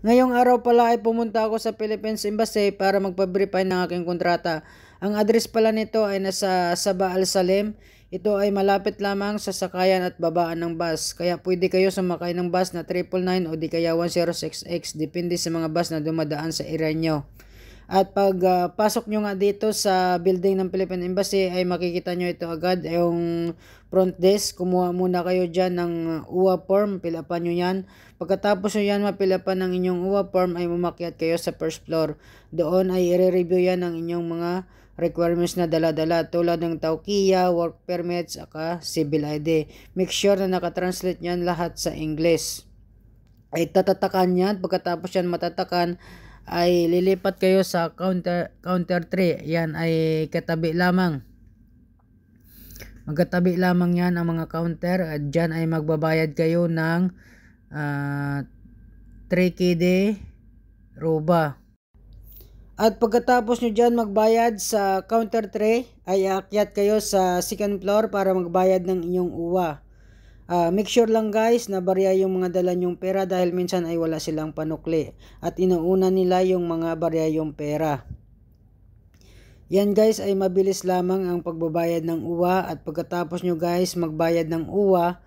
Ngayong araw pala ay pumunta ako sa Philippines Embassy para magpa-verify ng aking kontrata. Ang address pala nito ay nasa Sabah Al Salim. Ito ay malapit lamang sa sakayan at babaan ng bus. Kaya pwede kayo sumakay ng bus na 999 o di kaya 106X depende sa mga bus na dumadaan sa area nyo. At pag pasok nyo nga dito sa building ng Philippine Embassy ay makikita nyo ito agad yung front desk. Kumuha muna kayo dyan ng UA form, pilapan nyo yan. Pagkatapos nyo yan mapilapan ng inyong UA form ay umakyat kayo sa first floor. Doon ay i-review yan ng inyong mga requirements na dala-dala tulad ng taukiya, work permits, aka civil ID. Make sure na nakatranslate yan lahat sa English. Ay tatatakan yan. Pagkatapos yan matatakan ay lilipat kayo sa counter 3. Yan ay katabi lamang. Magkatabi lamang yan ang mga counter at dyan ay magbabayad kayo ng 3KD roba. At pagkatapos nyo dyan magbayad sa counter 3 ay aakyat kayo sa second floor para magbayad ng inyong uwa. Make sure lang guys na barya yung mga dala nyong pera dahil minsan ay wala silang panukli at inuuna nila yung mga barya yung pera. Yan guys ay mabilis lamang ang pagbabayad ng uwa at pagkatapos nyo guys magbayad ng uwa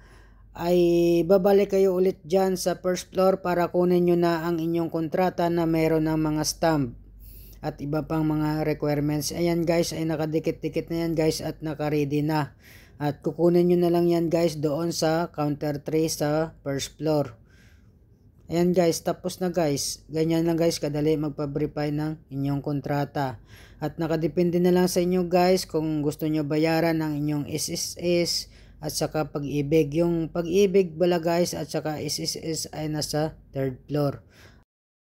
ay babalik kayo ulit dyan sa first floor para kunin nyo na ang inyong kontrata na mayroon ng mga stamp at iba pang mga requirements. Ayan guys ay nakadikit-dikit na yan guys at naka-ready na. At kukunin nyo na lang yan guys doon sa counter 3 sa first floor. Ayan guys, tapos na guys. Ganyan lang guys, kadali magpa-verify ng inyong kontrata. At nakadepende na lang sa inyo guys kung gusto nyo bayaran ng inyong SSS at saka pag-ibig. Yung pag-ibig bala guys at saka SSS ay nasa third floor.